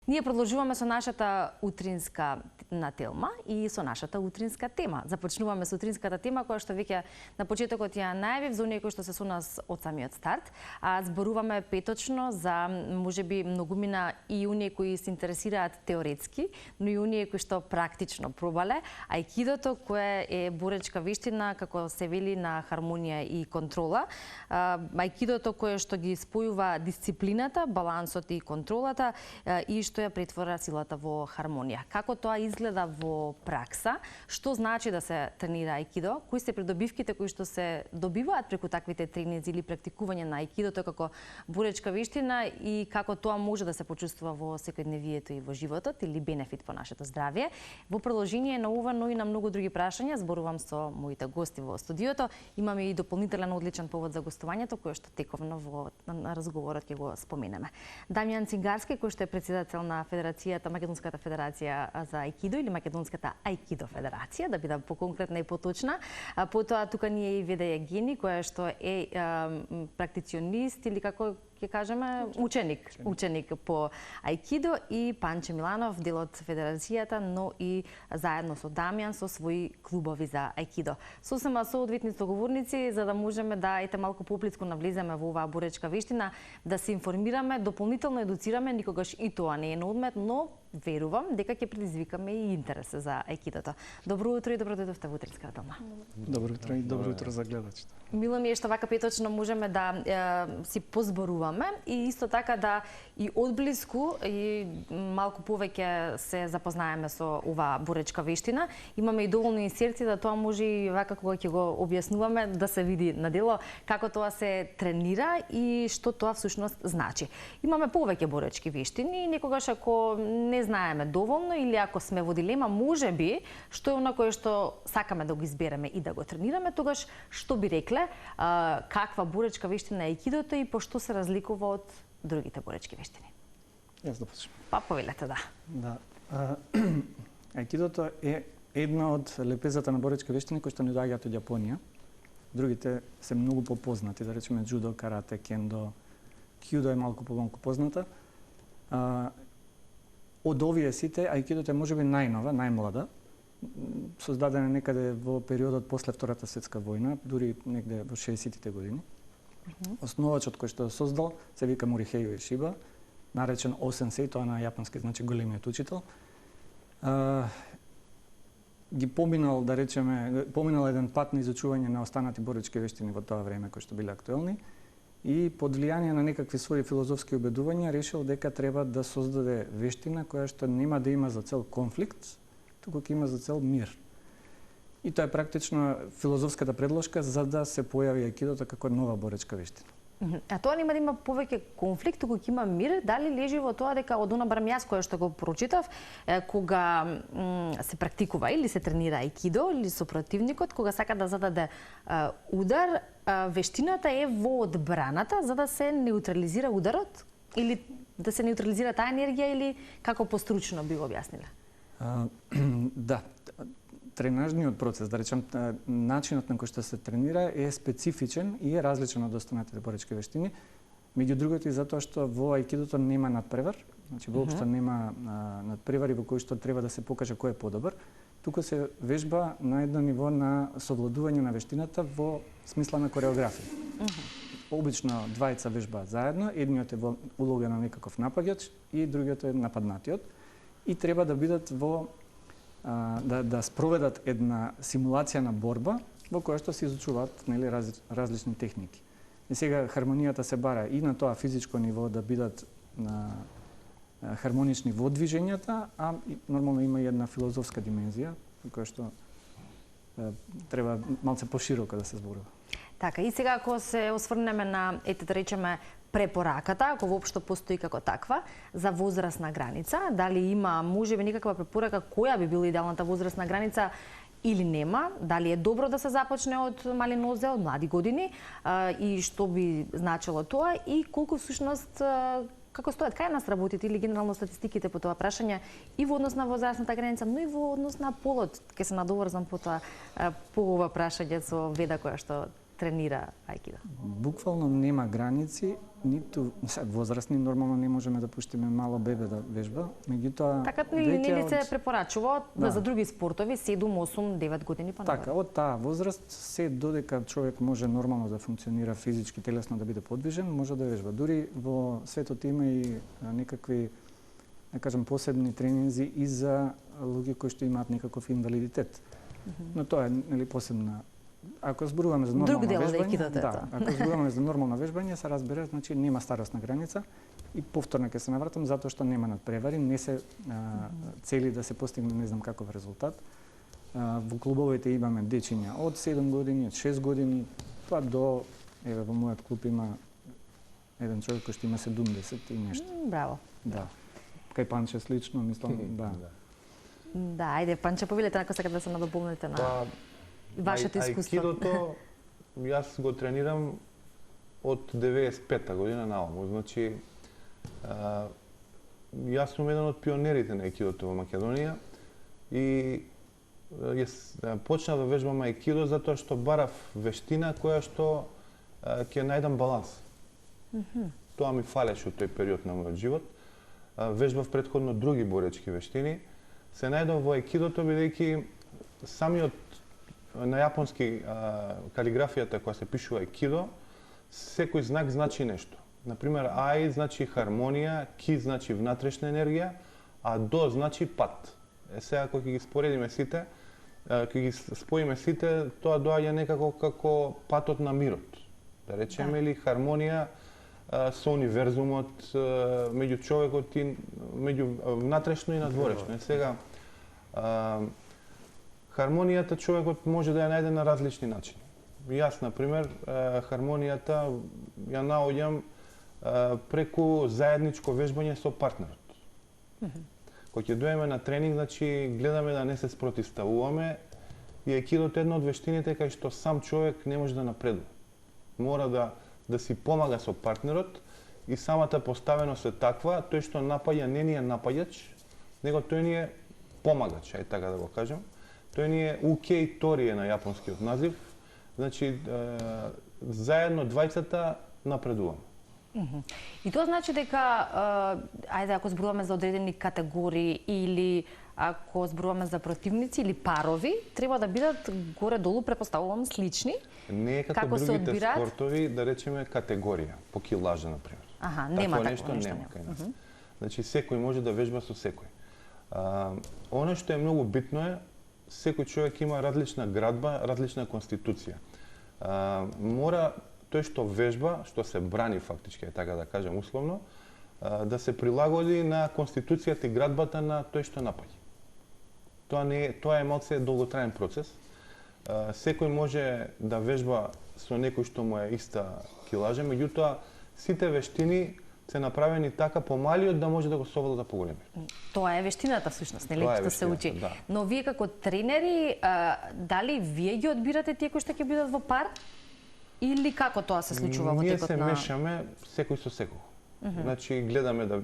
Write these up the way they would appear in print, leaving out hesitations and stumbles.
Ние продолжуваме со нашата утринска нателма и со нашата утринска тема. Започнуваме со утринската тема која што веќе на почетокот ја најавив за оние кои што се со нас од самиот старт. Зборуваме петочно за можеби многумина и оние кои се интересираат теоретски, но и оние кои што практично пробале аикидото, кое е боречка вештина како се вели на хармонија и контрола. Аикидото кое што ги спојува дисциплината, балансот и контролата и што ја претвора силата во хармонија. Како тоа изгледа во пракса? Што значи да се тренира аикидо? Кои се придобивките кои што се добиваат преку таквите тренинзи или практикување на аикидото како боречка вештина и како тоа може да се почувствува во секојдневието и во животот или бенефит по нашето здравје? Во продолжение на ова, но и на многу други прашања, зборувам со моите гости во студиото. Имаме и дополнителен одличен повод за гостувањето кој што тековно во разговорот ќе го споменеме. Дамјан Цингарски, кој што е претседател на Федерацијата, Македонската федерација за аикидо или Македонската аикидо федерација, да бидам поконкретна и поточна. Потоа тука ни е и Веда Јагини, која што е практиционист или како ќе кажеме ученик по аикидо, и Панче Миланов, дел од федерацијата, но и заедно со Дамјан со своји клубови за аикидо. Сосема соодветни соговорници за да можеме да малку поплитко навлеземе во оваа боречка вештина, да се информираме, дополнително едуцираме, никогаш и тоа не е на одмет, но верувам дека ќе предизвикаме и интерес за аикидото. Добро утро и добро дојдовте во утринската дома. Добро утро и добро утро за гледачите. Мило ми е што вака петочно можеме да си позборуваме и исто така да и одблиску и малку повеќе се запознаеме со оваа боречка вештина. Имаме и доволно инсерци да тоа може и вака кога ќе го објаснуваме да се види на дело како тоа се тренира и што тоа всушност значи. Имаме повеќе боречки вештини и некогаш ако не знаеме доволно или ако сме во дилема, можеби што е она кое што сакаме да го избереме и да го тренираме, тогаш што би рекле, каква боречка вештина е аикидото и по што се разликува од другите боречки вештини? Јас да почнем. Па повелете, да. Да. Аикидото е една од лепезата на боречки вештини кои што не доаѓаат од Јапонија. Другите се многу попознати, да речеме џудо, карате, кендо, кјудо е малку помалку позната. Од овие сите, аикидото е можеби најнова, најмлада, создадена некаде во периодот после Втората светска војна, дури негде во 60-тите години. Основачот кој што создал се вика Морихејо Ишиба, наречен Осенсеј, тоа на јапонски значи големиот учител. Ги поминал, да речеме, поминал еден пат на изучување на останати боречки вештини во тоа време кои што биле актуелни и под влијание на некакви своји филозофски убедувања решил дека треба да создаде вештина која што нема да има за цел конфликт, туку ќе има за цел мир. И тоа е практично филозофската предложка за да се појави аикидото како нова боречка вештина. А тоа нема да има повеќе конфликт, туку ќе има мир, дали лежи во тоа дека од она барем јас која што го прочитав, кога се практикува или се тренира аикидо или со противникот, кога сака да зададе удар, вештината е во одбраната за да се неутрализира ударот или да се неутрализира таа енергија или како постручно би го објасниле? Да, тренажниот процес, да речем, начинот на кој што се тренира е специфичен и е различен од останатите боречки вештини. Меѓу другото и затоа што во аикидото нема надпревар, значи воопшто нема надпревари во кои што треба да се покаже кој е подобар, туку се вежба на едно ниво на совладување на вештината во смисла на кореографија. Обично двајца вежбаат заедно, едниот е во улога на некаков напаѓач и другиот е нападнатиот и треба да бидат во да спроведат една симулација на борба во која што се изучуваат различни техники. И сега хармонијата се бара и на тоа физичко ниво да бидат хармонични во движењата, а нормално има и една филозофска димензија која што треба малце пошироко да се зборува. Така, и сега ако се осврнеме на, да речеме, препораката, ако воопшто постои како таква, за возрастна граница, дали има можеби некаква препорака која би била идеалната возрастна граница или нема, дали е добро да се започне од мали нозе, од млади години и што би значило тоа и колку всушност како стојат кај нас работите или генерално статистиките по тоа прашање и во однос на возрастната граница, но и во однос на полот. Ке се надоврзам по тоа по ова прашање со Веда која што тренира ајкидо? Буквално нема граници, ниту возрастни нормално не можеме да пуштиме мало бебе да вежба, меѓутоа Така не ли се препорачува за други спортови 7, 8, 9 години па Така, од таа возраст се додека човек може нормално да функционира физички, телесно да биде подвижен, може да вежба. Дури во светот има и некакви, да кажам, посебни тренинзи и за луѓе кои што имаат некаков инвалидитет. Но тоа е нели посебна. Ако зборуваме за нормално вежбање, ако зборуваме за нормално вежбање, се разбира, значи нема старосна граница и повторно ќе се навратам затоа што нема надпревари, не се цели да се постигне не знам каков резултат. Во клубовите имаме дечиња од 7 години, од 6 години, тоа до во мојот клуб има еден човек кој што има 70 и нешто. Браво. Да. Кај Панче слично, мислам, да. Да, ајде Панче, повелете ако сакате да се надополните на вашето искуство. Ајкидото, јас го тренирам од 95-та година наомо. Значи, јас сум еден од пионерите на ајкидото во Македонија и почнав да вежбам ајкидо затоа што барав вештина која што ќе најдам баланс. Тоа ми фалеше од тој период на мојот живот. Вежбав претходно други боречки вештини. Се најдов во ајкидото бидејќи самиот на јапонски калиграфијата која се пишува ајкидо, секој знак значи нешто. Например, ај значи хармонија, ки значи внатрешна енергија, а до значи пат. Сега кога ги споредиме сите, кога ги споиме сите, тоа доаѓа некако како патот на мирот. Да речеме или хармонија со универзумот, меѓу човекот и меѓу внатрешно и надворешно. Сега хармонијата човекот може да ја најде на различни начини. Јас, например, хармонијата ја наоѓам преку заедничко вежбање со партнерот. Кога ќе доеме на тренинг, значи гледаме да не се спротивставуваме и ајкидото е една од вештините кај што сам човек не може да напредува. Мора да си помага со партнерот и самата поставеност е таква, тој што напаѓа не ни е напаѓач, него тој ни е помагач, ај така да го кажем. Тој ни е укеј торие на јапонскиот назив, значи заедно двајцата напредуваме. И тоа значи дека, ајде ако зборуваме за одредени категории или ако зборуваме за противници или парови, треба да бидат горе-долу, препоставувам, слични. Не е како другите спортови, да речеме категорија, по килажа, например. Нема такво нешто нема кај нас. Значи секој може да вежба со секој. Оно што е многу битно е, секој човек има различна градба, различна конституција. Мора тој што вежба, што се брани фактички, така да кажем условно, да се прилагоди на конституцијата и градбата на тој што напаѓа. Тоа е малце долготраен процес. Секој може да вежба со некој што му е иста килажа, меѓутоа сите вештини се направени така помалиот да може да го совлада поголемиот. Тоа е вештината всушност, нели, што се учи. Да. Но вие како тренери, дали вие ги одбирате тие кои што ќе бидат во пар? Или како тоа се случува во текот на... Ние се мешаме секој со секој. Значи гледаме да,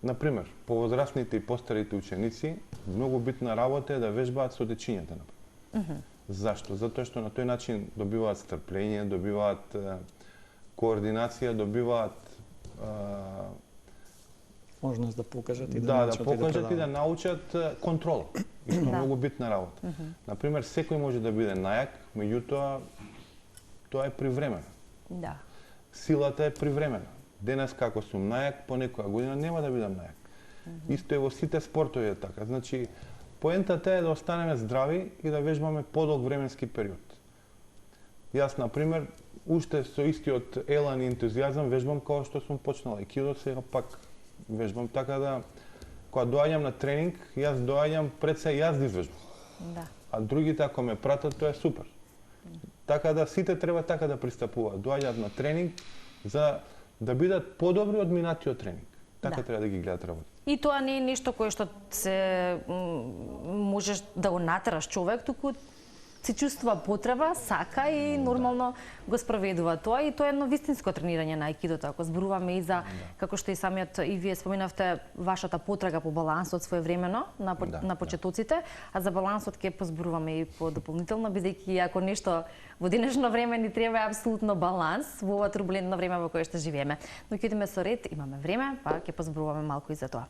например, повозрастните и постарите ученици, многу битна работа е да вежбаат со дечињата, например. Зашто? Затоа што на тој начин добиваат стрпление, добиваат координација, добиваат можност да покажат и да покажат и да научат контрола. И што многу битна работа. Например, секој може да биде најак, меѓутоа тоа е привремено. Да. Силата е привремена. Денес како сум најак, по некоја година нема да бидам најак. Исто е во сите спортови е така. Значи, поентата е да останеме здрави и да вежбаме подолг временски период. Јас, например, уште со истиот елан и ентузијазам вежбам како што сум почнал ајкидо, сега пак вежбам, така да кога доаѓам на тренинг, јас доаѓам пред се јас да извежбам. Да. А другите ако ме пратат, тоа е супер. Така да сите треба така да пристапуваат. Доаѓаат на тренинг за да бидат подобри од минатиот тренинг. Така треба да ги гледат работа. И тоа не е нешто кое што се можеш да го натераш човек, туку се чувствува потреба, сака и нормално го спроведува тоа, и тоа е едно вистинско тренирање на аикидото. Ако зборуваме и за, како што и самиот и вие споменавте, вашата потрага по балансот своевремено на почетоците, а за балансот ќе позборуваме и по дополнително, бидејќи ако нешто во денешно време ни треба е апсолутно баланс во ова турбулентно време во кое што живееме. Но ќе идеме со ред, имаме време, па ќе позборуваме малку и за тоа.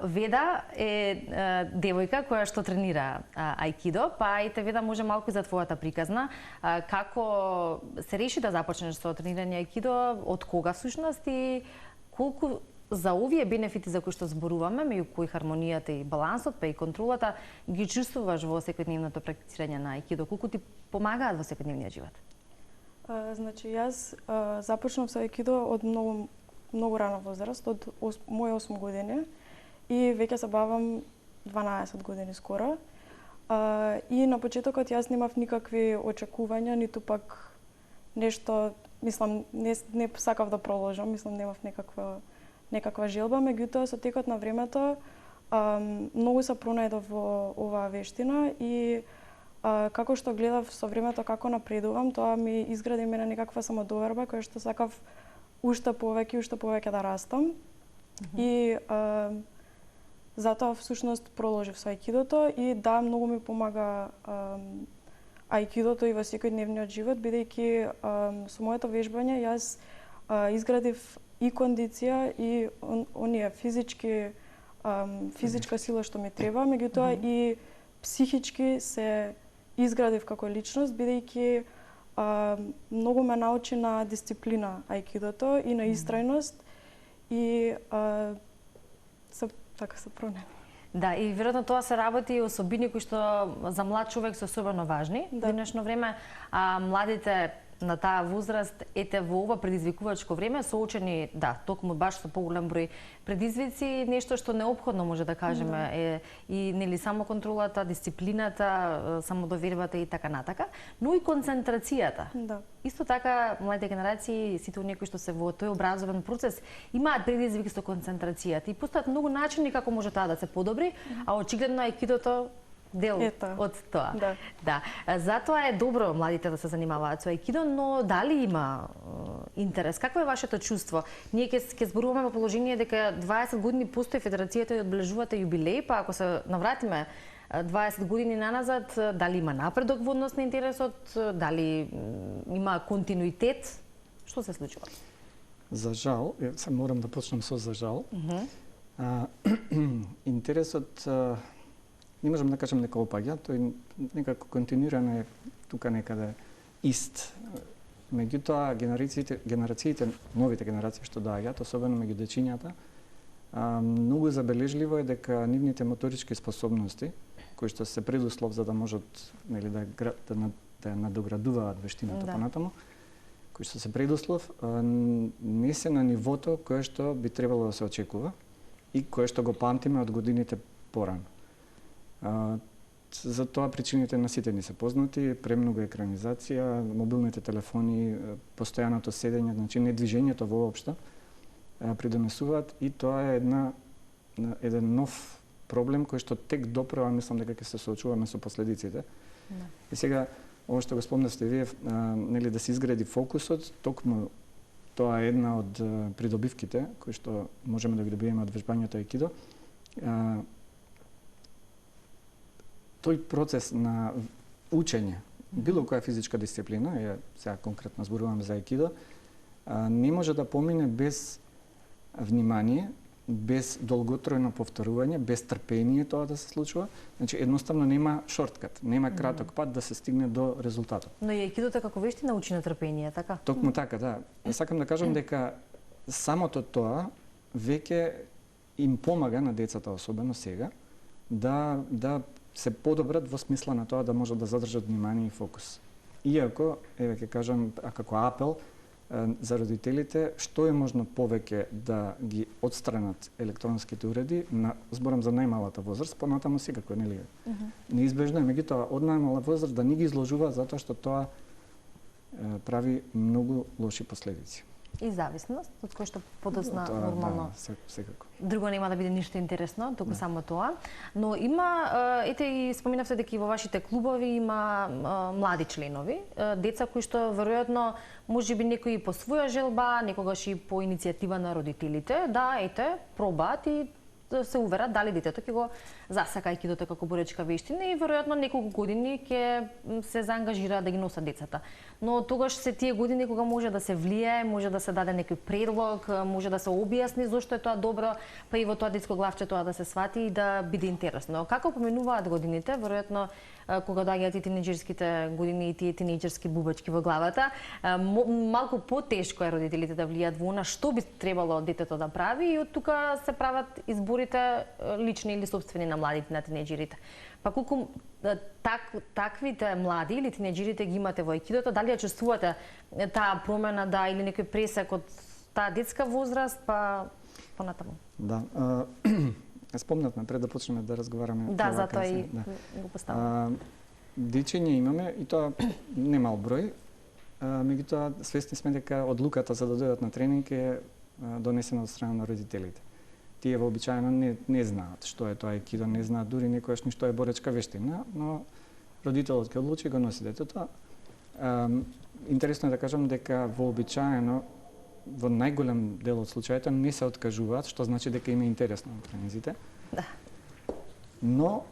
Веда е девојка која што тренира аикидо, па ајте Веда, може малку за твојата приказна. Како се реши да започнеш со тренирање аикидо, од кога всушност и колку за овие бенефити за кои што зборуваме, меѓу кои хармонијата и балансот, па и контролата, ги чувствуваш во секојдневното практицирање на аикидо? Колку ти помагаат во секојдневниот живот? Значи, јас започнав со аикидо од многу рана возраст, од мои 8 години, и веќе се бавам 12 години скоро. И на почетокот јас немав никакви очекувања, ниту пак нешто, мислам, не сакав да продолжам, мислам, немав некаква желба, меѓутоа со текот на времето многу се пронајдов во оваа вештина и како што гледав со времето како напредувам, тоа ми изгради мене некаква самодоверба која што сакав уште повеќе да растам. И затоа всушност продолжив со аикидото и да, многу ми помага аикидото и во секојдневниот живот, бидејќи со моето вежбање јас изградив и кондиција и оние физичка сила што ми треба, меѓутоа и психички се изградив како личност, бидејќи многу ме научи на дисциплина аикидото и на истрајност и така се пронем. Да, и веројатно тоа се работи и особини кои што за млад човек се особено важни. Да. Во денешно време, младите на таа возраст, ете во ова предизвикувачко време, соочени, да, токму баш со поголем број предизвици, нешто што неопходно може да кажеме е и нели само контролата, дисциплината, самодовербата и така натака, но и концентрацијата. Да. Исто така, младите генерации, сите оние кои што се во тој образовен процес, имаат предизвик со концентрацијата и постојат многу начини како може таа да се подобри, а очигледно аикидото дел од тоа. Да. Да. Затоа е добро младите да се занимаваат со аикидо, но дали има интерес? Какво е вашето чувство? Ние ќе зборуваме во положение дека 20 години постои федерацијата и одбележувате јубилеј, па ако се навратиме 20 години наназад, дали има напредок во однос на интересот, дали има континуитет? Што се случува? За жал, се морам да почнам со за жал. Интересот не можам да кажам дека опаѓа, тој некако континуирано е тука некаде ист. Меѓутоа, генерациите, новите генерации што доаѓаат, особено меѓу дечињата, многу забележливо е дека нивните моторички способности, кои што се предуслов за да можат нели да надоградуваат вештината понатаму, кои што се предуслов, не се на нивото кое што би требало да се очекува и кое што го памтиме од годините порано. За тоа причините на сите ни се познати, премногу екранизација, мобилните телефони, постојаното седење, значи недвижењето воопшто придонесуваат и тоа е еден нов проблем кој што тек допрева, мислам дека ќе се соочуваме со последиците. И сега ова што го спомнавте вие, нели да се изгради фокусот, токму тоа е една од придобивките кои што можеме да ги добиеме од вежбањето аикидо. Тој процес на учење, било која физичка дисциплина, сега конкретно зборуваме за аикидо, не може да помине без внимание, без долготројно повторување, без трпение тоа да се случува. Значи, едноставно нема шорткат, нема краток пат да се стигне до резултатот. Но и аикидото како вештина учи на трпение, така? Токму така, да. Сакам да кажам дека самото тоа веќе им помага на децата, особено сега, да се подобрат во смисла на тоа да можат да задржат внимание и фокус. Иако, еве ќе кажам, како апел за родителите, што е можно повеќе да ги отстранат електронските уреди, зборам за најмалата возраст, понатаму секако, нели? Неизбежно е, меѓутоа, од најмала возраст да не ги изложува, затоа што тоа прави многу лоши последици. И зависност, од кој што подоцна Тоа, нормално. Да, секако. Друго нема да биде ништо интересно, туку само тоа. Но има, ете и споминавте дека и во вашите клубови има млади членови, деца кои што веројатно можеби некои по своја желба, некогаш и по иницијатива на родителите, да, ете, пробаат и да се уверат дали детето ќе го засака аикидото како боречка вештина и веројатно неколку години ќе се заангажираат да ги носат децата. Но тогаш се тие години кога може да се влијае, може да се даде некој предлог, може да се објасни зошто е тоа добро, па и во тоа детско главче тоа да се свати и да биде интересно. Како поминуваат годините, веројатно кога доаѓаат и тинеџерските години и тие тинеџерски бубачки во главата, малку потешко е родителите да влијат во она што би требало детето да прави и од тука се прават изборите лични или сопствени на младите, на тинеџерите. Па колку таквите млади или тинеџерите ги имате во аикидото, дали ја чувствувате таа промена, да, или некој пресек од таа детска возраст, па понатаму? Да, спомнавме пред да почнеме да разговараме. Да, затоа и го поставам. Дечиња имаме и тоа не мал број. Меѓутоа свесни сме дека одлуката за да дојдат на тренинг е донесена од страна на родителите. Тие вообичаено не знаат што е тоа аикидо, не знаат дури некојаш ни што е боречка вештина, но родителот ќе одлучи го носи детето. Интересно е да кажам дека вообичаено во најголем дел од случаите не се откажуваат, што значи дека им е интересно на тренинзите. Да. Но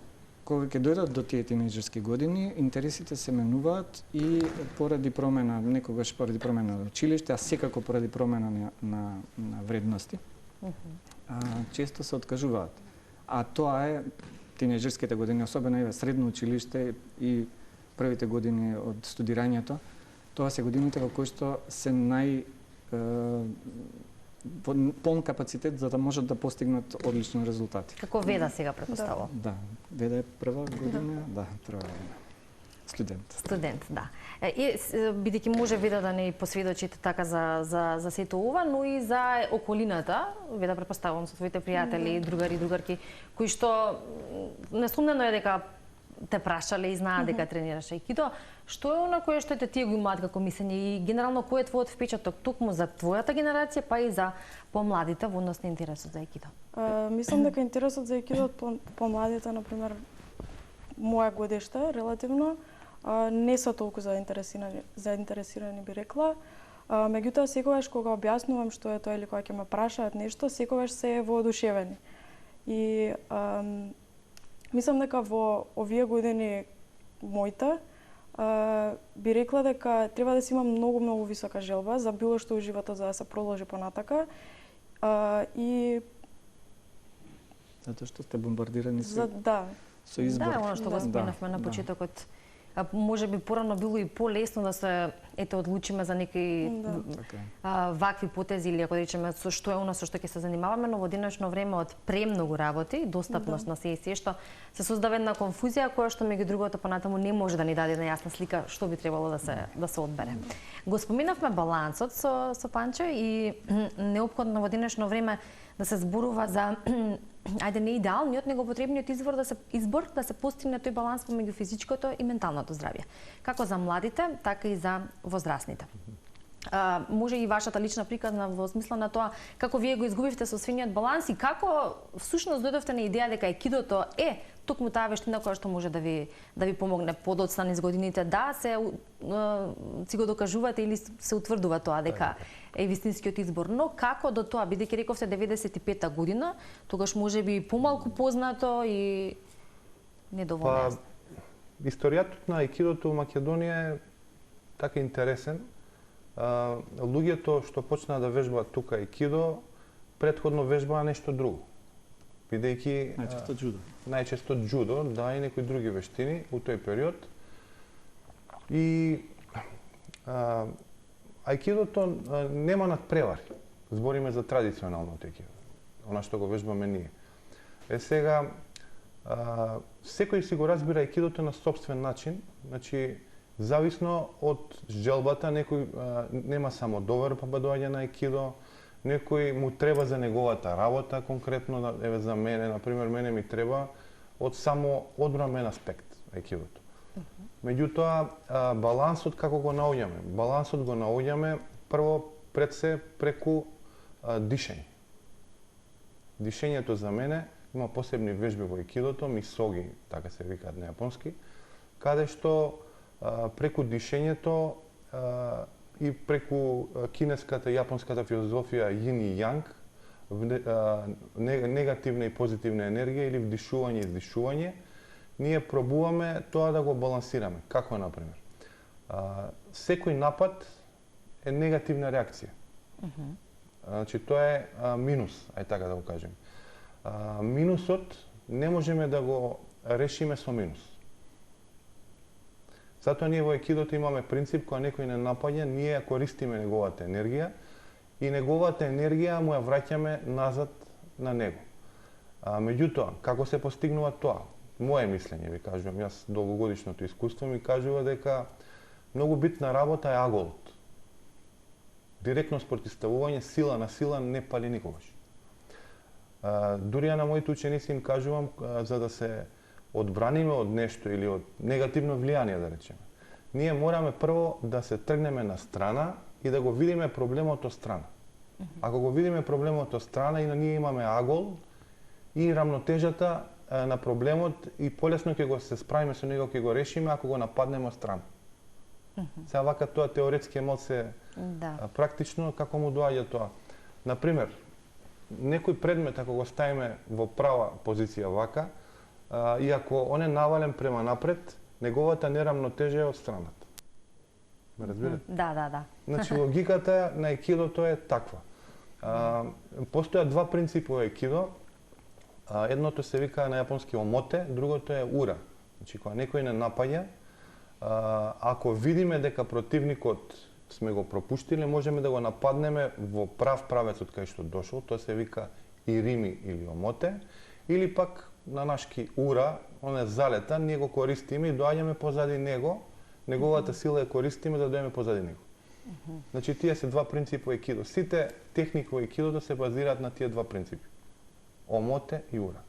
кога ќе дојдат до тие тинеџерски години, интересите се менуваат и поради промена, некогаш поради промена на училиште, а секако поради промена на вредности, често се откажуваат. А тоа е тинеџерските години, особено и средно училиште и првите години од студирањето, тоа се годините во кои што се полн капацитет за да можат да постигнат одлични резултати. Како Веда сега претпоставувам. Да, Веда е прва година, да, прва година. Студент, да. И бидејќи може Веда да не посведочите така за сето ова, но и за околината, Веда претпоставувам со своите пријатели, другари, другарки, кои што несумнено е дека те прашале и знаат дека тренираш аикидо, што е она кое што тие го имаат како мислење и генерално кој е твојот впечаток токму за твојата генерација, па и за помладите во однос на интересот за аикидо? Мислам дека интересот за аикидо од помладите, например, моја годишта, релативно, не се толку заинтересирани би рекла. Меѓутоа, секогаш кога објаснувам што е тоа или кога ќе ме прашаат нешто, секогаш се воодушевени. И мислам дека во овие години моите, би рекла дека треба да си имам многу висока желба за било што во животот за да се продолжи понатака. И затоа што сте бомбардирани со избор. Да, оно што го спомнавме на почетокот. Може би порано било и полесно да се одлучиме за некои вакви потези или ако речеме со што е она со што ќе се занимаваме, но во денешно време од премногу работи, достапност на се што се создава една конфузија која што меѓу другото понатаму не може да ни даде една јасна слика што би требало да се одбере. Го споминавме балансот со Панчо и неопходно во денешно време да се зборува за ајде не идеалниот, него потребниот избор да се постигне тој баланс помеѓу физичкото и менталното здравје. Како за младите, така и за возрастните. Може и вашата лична приказна во смисла на тоа како вие го изгубивте собствениот баланс и како всушност дојдовте на идеја дека аикидото е токму таа вештина која што може да ви помогне подоцна низ годините да си го докажувате или се утврдува тоа дека е вистинскиот избор. Но како до тоа, бидејќи рековте 95-та година, тогаш може би помалку познато и недоволно јасно. Историјатот на аикидото во Македонија е така интересен. Луѓето што почнаа да вежбаат тука аикидо, претходно вежбаа нешто друго. Бидејќи најчесто џудо, да, и некои други вештини у тој период. И аикидото нема надпревари. Збориме за традиционалното аикидо, она што го вежбаме ние. Сега секој си го разбира аикидото на сопствен начин, значи зависно од желбата, некој нема само довар па доаѓа на аикидо, некој му треба за неговата работа, конкретно, еве за мене, например, мене ми треба од само одбранбен аспект аикидото. Меѓутоа, балансот како го наоѓаме? Балансот го наоѓаме прво пред се преку дишење. Дишењето за мене има посебни вежби во аикидото, мисоги, така се викаат на јапонски, каде што преку дишењето и преку кинеската и јапонската филозофија јин и јанг, негативна и позитивна енергија или вдишување и издишување, ние пробуваме тоа да го балансираме. Како, например? Секој напад е негативна реакција. Значи, тоа е минус, ај така да го кажем. Минусот не можеме да го решиме со минус. Затоа ние во аикидото имаме принцип кога некој не напаѓа, ние ја користиме неговата енергија и неговата енергија му ја враќаме назад на него. Меѓутоа, како се постигнува тоа? Моje мислење, ви кажувам, јас долгогодишното искуство ми кажува дека многу битна работа е аголот. Директно спротивставување, сила на сила не пали никогаш. Дури ја на моите ученици им кажувам, за да се одбраниме од нешто или од негативно влијание, да речеме, ние мораме прво да се тргнеме на страна и да го видиме проблемот од страна. Ако го видиме проблемот од страна, и на ние имаме агол и рамнотежата на проблемот и полесно ќе го се справиме со него, ќе го решиме ако го нападнеме од страна. Сега вака тоа теоретски е малце практично како му доаѓа тоа. Например, некој предмет ако го ставиме во права позиција вака, и ако он е навален према напред, неговата нерамнотежа е од страната. Ме разбирате? Да. Значи, логиката на аикидото е таква. Постојат два принципи во аикидо. Едното се вика на јапонски омоте, другото е ура. Значи, кога некој не напаѓа, ако видиме дека противникот сме го пропуштиле, можеме да го нападнеме во прав правец од кај што дошол, тоа се вика ирими или омоте, или пак на нашки ура, он е залетан, ние го користиме и доаѓаме позади него, неговата сила ја користиме да дојдеме позади него. Значи, тие се два принципи во аикидо. Сите техники во аикидото се базираат на тие два принципи. Омоте и ура.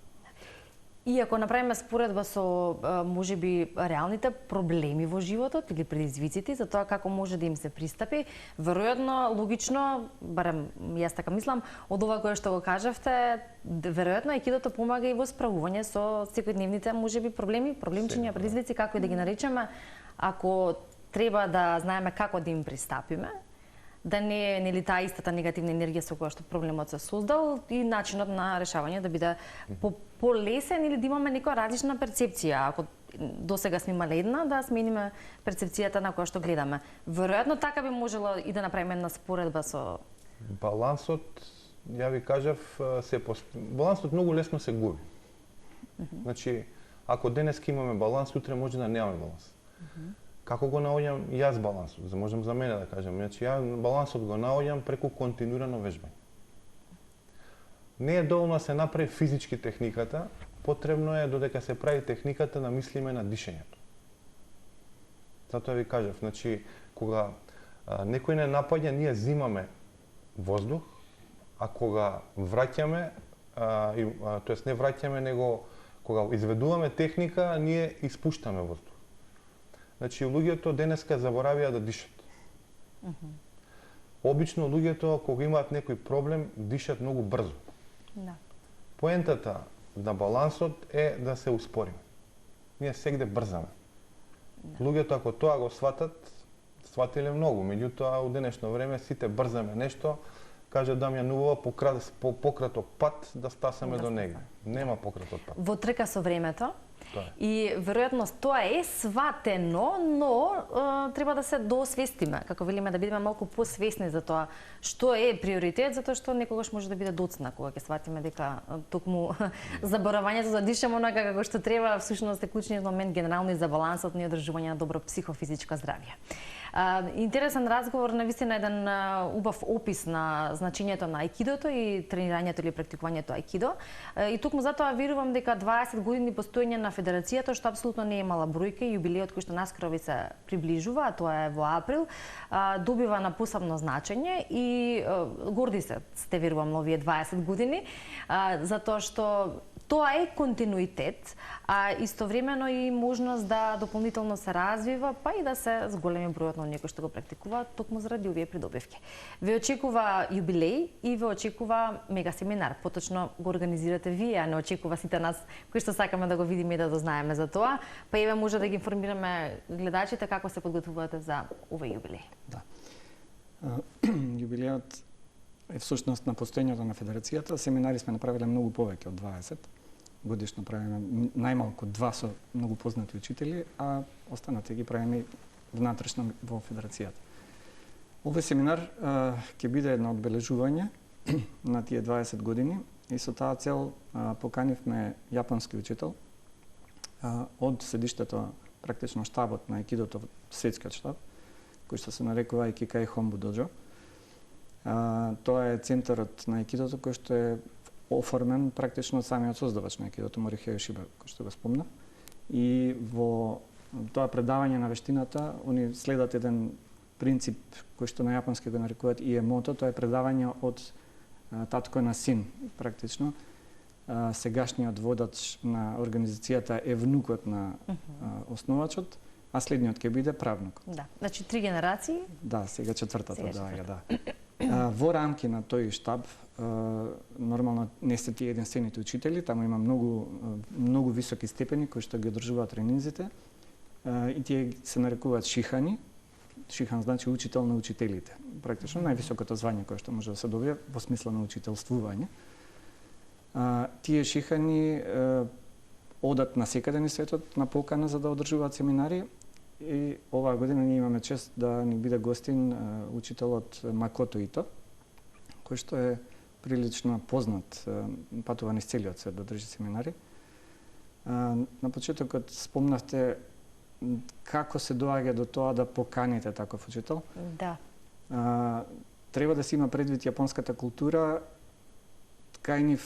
И ако направиме споредба со можеби реалните проблеми во животот или предизвиците за тоа како може да им се пристапи, веројатно логично, барем јас така мислам, од ова кое што го кажавте, веројатно аикидото помага и во справување со секојдневните можеби проблемчиња, предизвици, како и да ги наречеме, ако треба да знаеме како да им пристапиме, да не е нели таа истата негативна енергија со која што проблемот се создал и начинот на решавање да биде полесен или да имаме некоја различна перцепција. Ако досега сме имале една, да смениме перцепцијата на која што гледаме. Веројатно така би можела и да направиме една споредба со балансот, ја ви кажав, балансот многу лесно се губи. Значи, ако денеска имаме баланс, утре може да немаме баланс. Како го наоѓам јас балансот? Можам за мене да кажам. Значи, ја балансот го наоѓам преку континуирано вежбање. Не е доволно да се направи физички техниката, потребно е додека се прави техниката да мислиме на дишењето. Затоа ви кажав, значи, кога некој не напаѓа, ние зимаме воздух, а кога враќаме, тоест не враќаме, него кога изведуваме техника, ние испуштаме воздух. Значи, луѓето денеска заборавија да дишат. Обично луѓето, кога имаат некој проблем, дишат многу брзо. Поентата на балансот е да се успориме. Ние сегде брзаме. Луѓето, ако тоа го сватиле многу. Меѓутоа, у денешно време сите брзаме нешто, каже Дамјан Увова, по пократок пат да стасаме до негде. Нема пократок пат. Во трка со времето. И веројатно тоа е сватено, но треба да се досвестиме, како велиме, да бидеме малку посвесни за тоа што е приоритет, затоа што некогаш може да биде доцна кога ќе сватиме дека токму заборавањето да дишаме онака како што треба, всушност е клучниот момент генерално и за балансот и одржување на добро психофизичко здравје. Интересен разговор, навистина еден убав опис на значењето на аикидото и тренирањето или практикувањето аикидо. И токму затоа верувам дека 20 години постоење на федерацијата, што апсолутно не е мала бројка, јубилеот кој што наскоро ви се приближува, а тоа е во април, добива на посебно значење и горди се, сте верувам, овие 20 години, затоа што тоа е континуитет, а истовремено и можност да дополнително се развива, па и да се зголеми бројот на оние кои што го практикуваат токму заради овие придобивки. Ве очекува јубилеј и ве очекува мега семинар. Поточно го организирате вие, а не очекува сите нас кои што сакаме да го видиме и да дознаеме за тоа. Па еве може да ги информираме гледачите како се подготвувате за овој јубилеј. Да. Јубилејот е всушност на постоењето на Федерацијата. Семинари сме направиле многу повеќе од 20. Годишно правиме најмалку 2 со многу познати учители, а останати ги правиме внатрешно во Федерацијата. Овој семинар ќе биде едно одбележување на тие 20 години и со таа цел поканивме јапонски учител од седиштето, практично штабот на аикидото, светскиот штаб, кој што се нарекува Икикај Хомбу Доджо. Тоа е центарот на аикидото кој што е оформен практично од самиот создавач на аикидото, Морихејо Шиба, кој што го спомна. И во тоа предавање на вештината, они следат еден принцип кој што на јапонски го нарекуваат иемото, тоа е предавање од татко на син, практично. Сегашниот водач на организацијата е внукот на основачот, а следниот ќе биде правнук. Да, значи 3 генерации? Да, сега четвртата доаѓа, да. Во рамки на тој штаб, нормално не се тие единствените учители, таму има многу високи степени кои што ги одржуваат тренинзите, и тие се нарекуваат шихани. Шихан значи учител на учителите. Практично највисокото звање кое што може да се добие во смисла на учителствување. Тие шихани одат на секаде низ светот на покана за да одржуваат семинари, и оваа година ние имаме чест да ни биде гостин учителот Макото Ито, кој што е прилично познат, патува низ целиот свет да држи семинари. На почетокот спомнавте како се доаѓа до тоа да поканите таков учител. Да. Треба да се има предвид јапонската култура, кај нив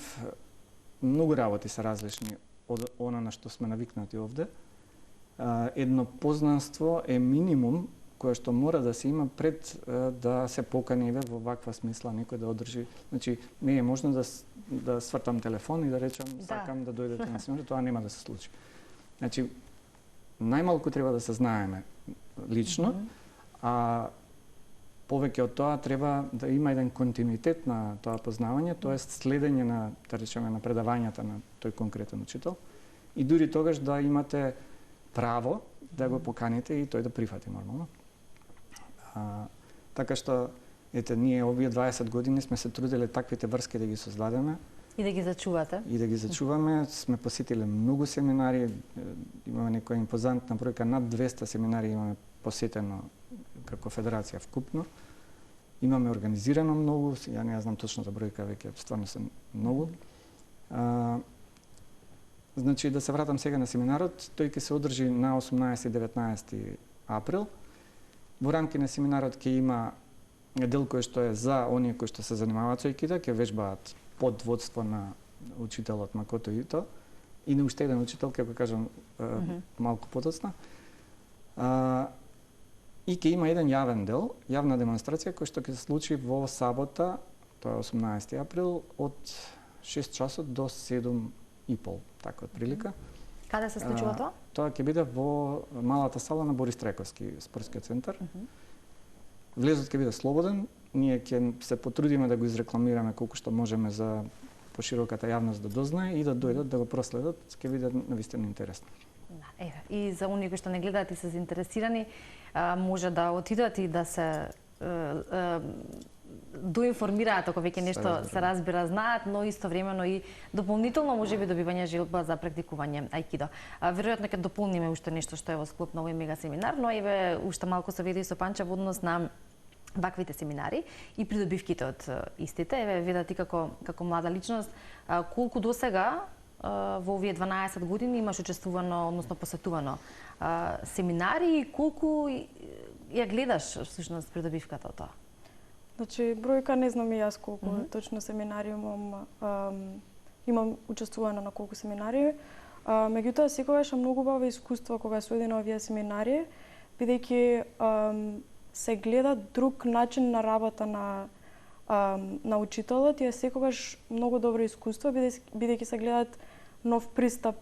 многу работи се различни од она на што сме навикнати овде. Едно познанство е минимум кое што мора да се има пред да се покани во ваква смисла некој да одржи. Значи, не е можно да свртам телефон и да речам сакам да дојдете на семинар, тоа нема да се случи. Значи, најмалку треба да се знаеме лично, а повеќе од тоа треба да има еден континуитет на тоа познавање, тоест следење на, да речеме, на предавањата на тој конкретен учител, и дури тогаш да имате право да го поканите и тој да прифати нормално. Така што, ете, ние овие 20 години сме се труделе таквите врски да ги создадеме. И да ги зачувате. И да ги зачуваме. Сме посетиле многу семинари, имаме некоја импозантна бројка, над 200 семинари имаме посетено како федерација вкупно. Имаме организирано многу, ја не знам точната бројка, веќе стварно се многу. Значи, да се вратам сега на семинарот, тој ќе се одржи на 18 и 19 април. Во рамки на семинарот ќе има дел кој што е за оние кои што се занимаваат со аикидо, ќе вежбаат под водство на учителот Макото Ито и на уште еден учител, ќе го кажам малку потоцна. И ќе има еден јавен дел, јавна демонстрација која што ќе се случи во сабота, тоа е 18 април, од 6 часот до 7:30, така отприлика. Каде се случува тоа? Тоа ќе биде во малата сала на Борис Трајковски спортскиот центар. Влезот ќе биде слободен, ние ќе се потрудиме да го изрекламираме колку што можеме за пошироката јавност да дознае и да дојдат да го проследат, ќе биде навистина интересно. Да, еве, и за оние кои што не гледаат и се заинтересирани, може да отидат и да се доинформираат ако веќе нешто се разбира, знаат, но истовремено и дополнително можеби добивање желба за практикување аикидо. Веројатно ќе дополниме уште нешто што е во склоп на овој мега семинар, но еве уште малку соведи со Панча во однос на ваквите семинари и придобивките од истите. Еве, вида ти како млада личност, колку досега во овие 12 години имаш учествувано, односно посетувано семинари и колку ја гледаш всушност придобивката од тоа? Значи, бројка не знам и јас колку точно семинари имам учествувано на колку семинари. Меѓутоа, секогаш е многу убаво искуство кога се оди на овие семинари, бидејќи се гледа друг начин на работа на учителот и е секогаш многу добро искуство, бидејќи се гледат нов пристап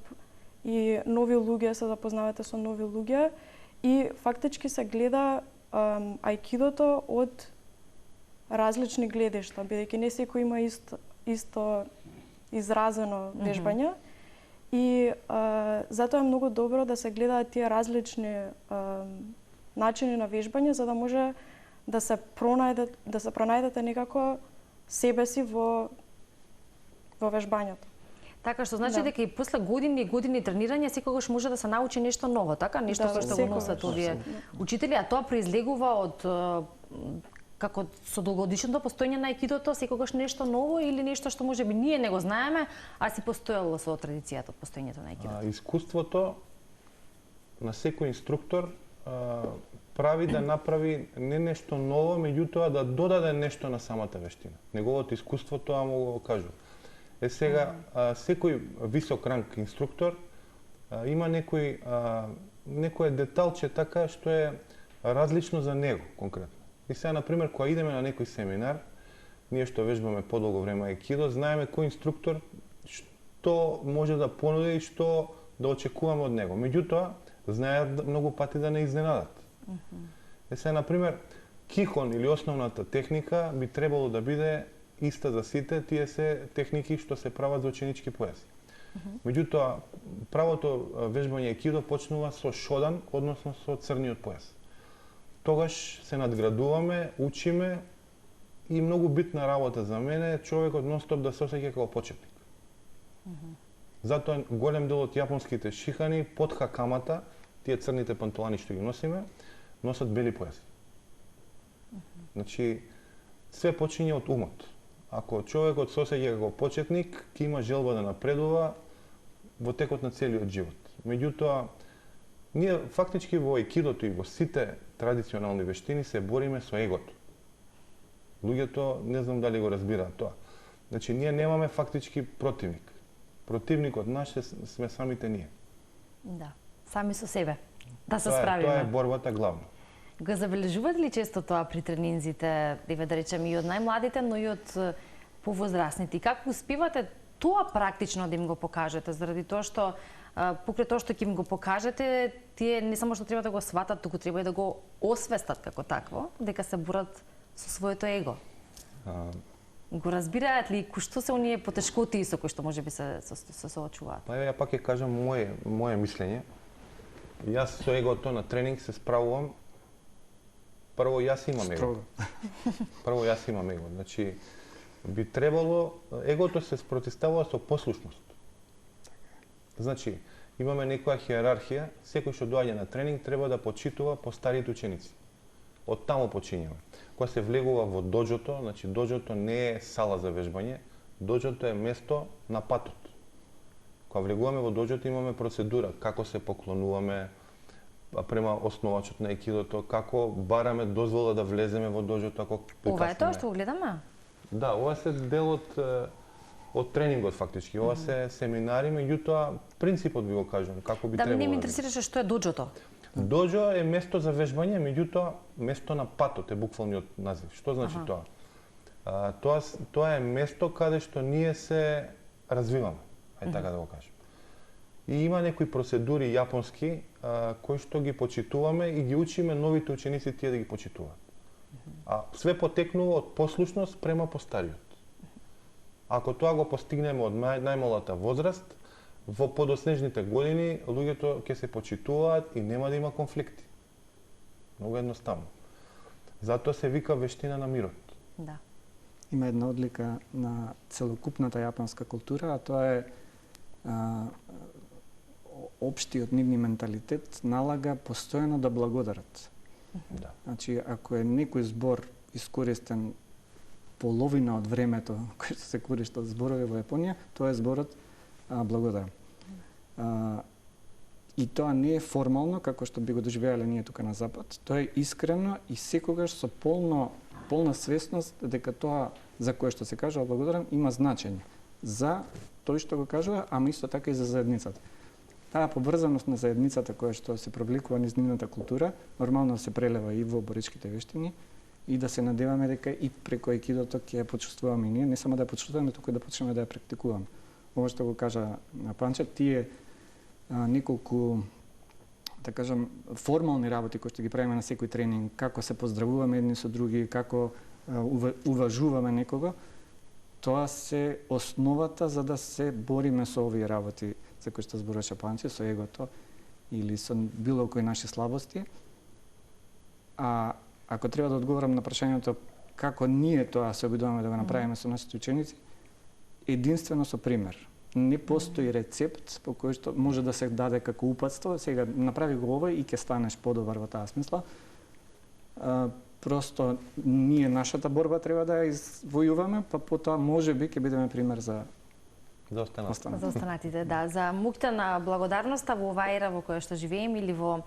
и нови луѓе, се запознавате со нови луѓе и фактички се гледа аикидото од различни гледишта, бидејќи не секој има исто изразено вежбање. И затоа е многу добро да се гледаат тие различни начини на вежбање, за да може да се пронајдете некако себе си во вежбањето. Така што значи дека и после години и години тренирање секогаш може да се научи нешто ново, така? Нешто што го носат овие учители, а тоа произлегува од како со долгогодишното постоење на аикидото, секогаш нешто ново или нешто што можеби ние не го знаеме, а си постоело со традицијата од постоењето на аикидото? Искуството на секој инструктор прави да направи не нешто ново, меѓутоа да додаде нешто на самата вештина. Неговото искуство тоа му го кажува. Сега, секој висок ранг инструктор има некој деталче така што е различно за него конкретно. И сега, например, кога идеме на некој семинар, ние што вежбаме подолго време аикидо, знаеме кој инструктор што може да понуди и што да очекуваме од него. Меѓутоа, знаат многу пати да не изненадат. Сега, например, кихон или основната техника би требало да биде иста за сите, тие се техники што се прават за ученички појаси. Меѓутоа, правото вежбање аикидо почнува со шодан, односно со црниот појас. Тогаш се надградуваме, учиме и многу битна работа за мене е човекот нонстоп да се осеќа како почетник. Затоа голем дел од јапонските шихани под хакамата, тие црните панталони што ги носиме, носат бели појаси. Значи, све почиња од умот. Ако човекот се осеќа како почетник, ќе има желба да напредува во текот на целиот живот. Меѓутоа, ние фактички во аикидото и во сите традиционални вештини се бориме со егото. Луѓето не знам дали го разбираат тоа. Значи, ние немаме фактички противник. Противникот наш сме самите ние. Да, сами со себе. Да се Тоа справиме. е борбата главно. Го забележувате ли често тоа при тренинзите, да речем и од најмладите, но и од повозрасните? И како успевате тоа практично да им го покажете, заради тоа што покрај тоа што ќе им го покажете, тие не само што треба да го сватат, туку треба и да го освестат како такво, дека се борат со своето его. Го разбираат ли кои што се оние потешкоти со кои што можеби се соочуваат? Па ја пак ќе кажам моje мислење. Јас со егото на тренинг се справувам. Прво јас имам его. Значи, би требало, егото се спротивставува со послушност. Значи, имаме некоја хиерархија, секој што доаѓа на тренинг треба да почитува постарите ученици. Од таму почињаме. Кога се влегува во доџото, значи доџото не е сала за вежбање, доџото е место на патот. Кога влегуваме во доџото имаме процедура, како се поклонуваме према основачот на аикидото, како бараме дозвола да влеземе во доџото, ако прикаснеме. Ова е тоа што го гледаме? Да, ова се дел од тренингот фактички. Ова се семинари, меѓутоа принципот ви го кажувам, како би требало. Да, не ме интересираше што е доџото. Доџо е место за вежбање, меѓутоа место на патот е буквалниот назив. Што значи тоа? Тоа е место каде што ние се развиваме, така да го кажем. И има некои процедури јапонски кои што ги почитуваме и ги учиме новите ученици тие да ги почитуваат. А све потекнува од послушност према постариот. Ако тоа го постигнеме од најмалата возраст, во подоснежните години луѓето ќе се почитуваат и нема да има конфликти. Многу едноставно. Затоа се вика вештина на мирот. Да. Има една одлика на целокупната јапонска култура, а тоа е општиот нивни менталитет налага постојано да благодарат. Да. Значи, ако е некој збор искористен половина од времето кој се користат зборови во Јапонија, тоа е зборот благодарам. И тоа не е формално, како што би го доживеале ние тука на Запад. Тоа е искрено и секогаш со полна свесност дека тоа за кое што се кажува благодарам има значење за тој што го кажува, ама исто така и за заедницата. Таа поврзаност на заедницата која што се привлекува низ нивната култура, нормално се прелева и во боричките вештини и да се надеваме дека и преку аикидото ќе ја почувствуваме ние, не само да ја почувствуваме, туку да почнеме да ја практикуваме. ова што го кажа на Панче, тие неколку, да кажам, формални работи кои што ги правиме на секој тренинг, како се поздравуваме едни со други, како уважуваме некого, тоа се основата за да се бориме со овие работи за кои што зборуваше Панче, со егото или со било кои наши слабости. А ако треба да одговорам на прашањето како ние тоа се обидуваме да го направиме со нашите ученици, единствено со пример. Не постои рецепт по кој што може да се даде како упатство, сега направи го ова и ќе станеш подобар во таа смисла. Просто ние нашата борба треба да ја извојуваме, па потоа можеби ќе бидеме пример за останатите. Да, за мукта на благодарноста во оваа ера во која што живееме или во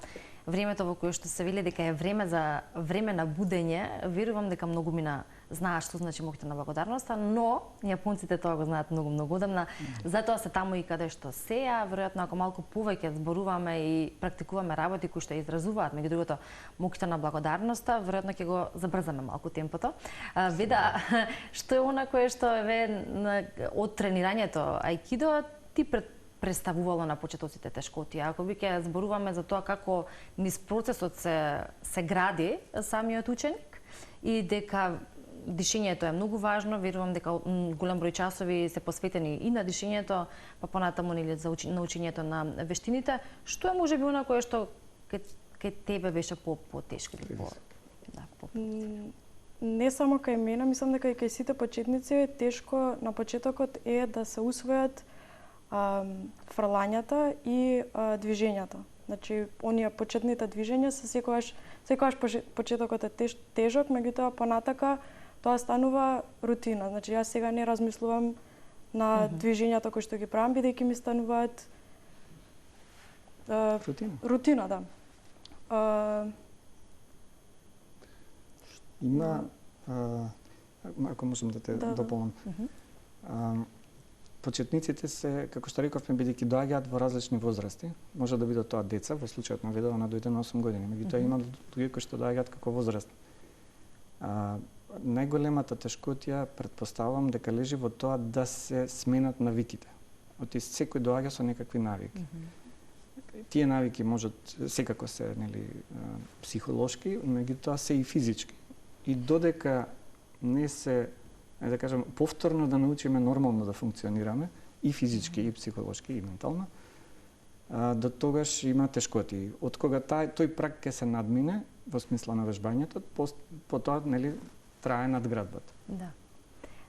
времето во кое што се вели дека е време на будење, верувам дека многумина знаат што значи мукта на благодарноста, но јапонците тоа го знаат многу одамна. Затоа се таму и каде што се, а веројатно ако малку повеќе зборуваме и практикуваме работи кои што изразуваат меѓу другото мукта на благодарноста, веројатно ќе го забрзаме малку темпото. Вида што е она кое што од тренирањето аикидо ти представувало на почетоците тешкоти. Ако ќе зборуваме за тоа како низ процесот се гради самиот ученик и дека дишењето е многу важно, верувам дека голем број часови се посветени и на дишењето, па понатаму за учењето на вештините, што е можеби она кое што кај тебе беше по-тешко или Не само кај мене, мислам дека и кај сите почетници тешко на почетокот е да се усвојат фрлањата и движењата. Значи, оние почетните движења се секогаш почетокот е тежок, меѓутоа понатака тоа станува рутина. Значи, јас сега не размислувам на движењата кои што ги правам, бидејќи ми стануваат рутина, да. Има, ако можам да те дополнам, почетниците се, како што рековме, бидејќи доаѓаат во различни возрасти, може да бидат тоа деца, во случајот на Веда, она дојде на 8 години, меѓутоа има луѓе кои што доаѓаат како возраст. Најголемата тешкотија, предпоставувам, дека лежи во тоа да се сменат навиките. Оти секој доаѓа со некакви навики. Тие навики можат, секако се, психолошки, меѓутоа се и физички. И додека не се, да кажам, повторно да научиме нормално да функционираме, и физички, и психолошки, и ментално, до тогаш има тешкоти. Од кога тој праг ќе се надмине, во смисла на вежбањето, потоа, трае надградбата. Да.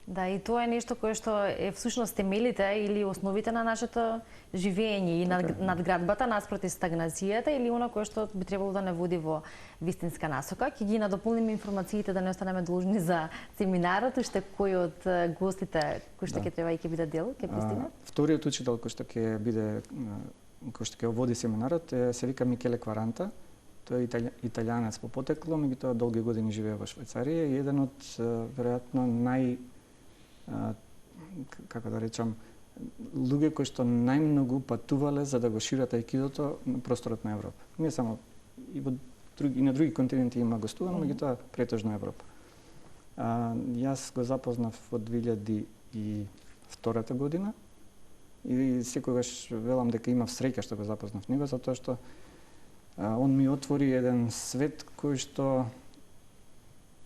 Да, и тоа е нешто кое што е всушност темелите или основите на нашето живење и надградбата наспроти стагнацијата или она кое што би требало да не води во вистинска насока. Ќе ги надополниме информациите да не останеме должни за семинарот, уште кој од гостите кои што ќе треба и ќе биде дел, ќе пристигнат? Вториот учител кој што ќе биде, кој што ќе води семинарот се вика Микеле Кваранта. Тој е италијанец по потекло, меѓутоа долги години живее во Швајцарија и еден од веројатно како да речам, луѓе кои што најмногу патувале за да го шират аикидото на просторот на Европа. Не само и на други континенти има гостувано, меѓутоа претежно Европа. Јас го запознав во 2002 година и секогаш велам дека имав среќа што го запознав него, затоа што он ми отвори еден свет кој што,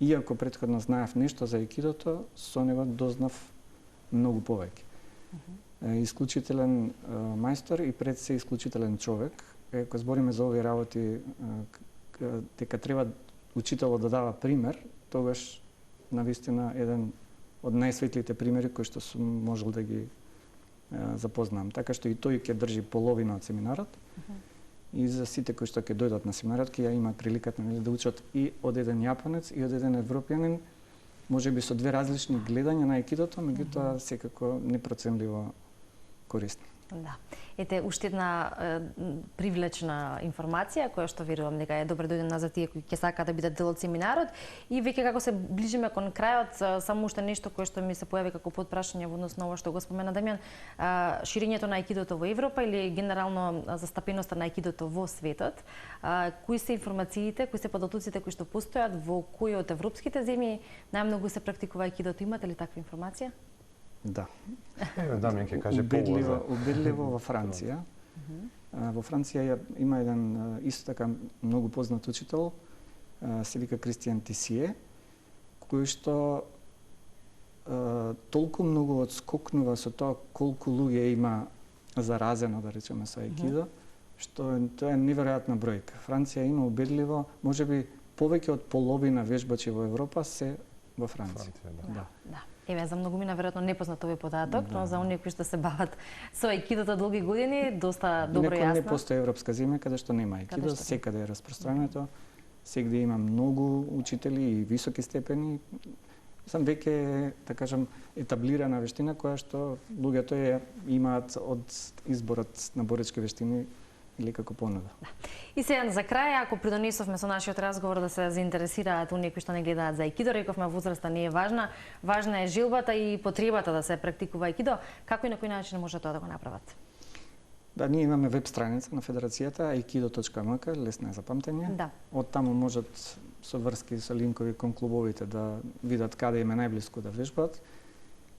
иако претходно знаев нешто за аикидото, со него дознав многу повеќе. Исклучителен мајстор и пред се исклучителен човек. Кога збориме за овие работи, дека треба учителот да дава пример, тогаш навистина еден од најсветлите примери кои што сум можел да ги запознам. Така што и тој ќе држи половина од семинарот. И за сите кои што ќе дојдат на семинарот, ќе ја имаат приликата да учат и од еден јапонец и од еден европјанин, можеби со две различни гледања на аикидото, меѓутоа секако непроценливо користно. Да. Ете, уште една привлечна информација, која што верувам дека е добре дојдена за тие кои ќе сакаат да бидат дел од семинарот. И веќе како се ближиме кон крајот, само уште нешто кое што ми се појави како подпрашање во однос на ова што го спомена Дамјан, ширењето на аикидото во Европа или генерално застапеноста на аикидото во светот. Кои се информациите, кои се податоците кои што постојат, во кои од европските земји најмногу се практикува аикидото? Имате ли таква информација? Да. Еве Дамјан ќе каже поуаза. Убедливо во Франција. Во Франција има еден исто така многу познат учител, се вика Кристијан Тисие, кој што толку многу одскокнува со тоа колку луѓе има заразено, да речеме, со аикидо, што тоа е неверојатна бројка. Франција има убедливо, можеби повеќе од половина вежбачи во Европа се во Франција. Да. Да. Еве, за многумина веројатно непознат овој податок, но за оние кои што се бават со аикидото долги години, доста добро јасно. Не постои европска земја каде што нема аикидо, секаде е распространето. Сегде има многу учители и високи степени. Сам веќе, да кажам, етаблирана вештина која што луѓето ја имаат од изборот на боречки вештини или како понуда. Да. И сега за крај, ако придонесовме со нашиот разговор да се заинтересираат оние кои што не гледаат за аикидо, рековме возраста не е важна, важна е желбата и потребата да се практикува аикидо. Како и на кој начин може тоа да го направат? Да, ние имаме веб страница на Федерацијата aikido.mk, лесна е за памтење. Да. Од таму можат со врски, со линкови кон клубовите да видат каде им е најблиску да вежбат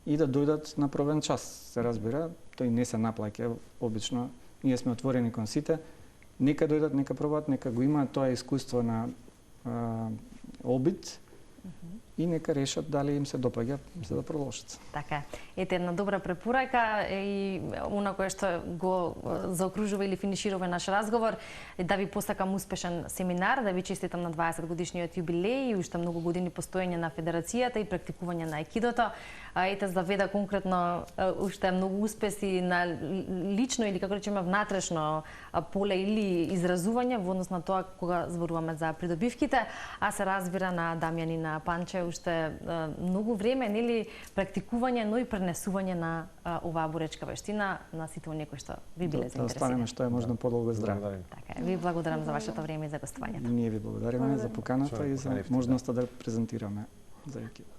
и да дојдат на пробен час, се разбира. Тој не се наплаќа, обично. Ние сме отворени кон сите. Нека дојдат, нека пробат, нека го имаат тоа искуство на обид и нека решат дали им се допаѓа за да продолжат. Така е. Ете една добра препорака и она кое што го заокружува или финиширува наш разговор е да ви посакам успешен семинар, да ви честитам на 20 годишниот јубилеј и уште многу години постоење на Федерацијата и практикување на аикидото. Ете заведа конкретно уште многу успеси на лично или како речеме внатрешно поле или изразување во однос на тоа кога зборуваме за придобивките, а се разбира на Дамјан и на Панче уште многу време, нели, практикување, но и пренесување на оваа боречка вештина на сите оние кои што ви биле заинтересирани. Да останеме што е можно подолго здрави. Така е. Ви благодарам за вашето време и за гостувањето. Ние ви благодариме за поканата и за можноста да презентираме за аикидо.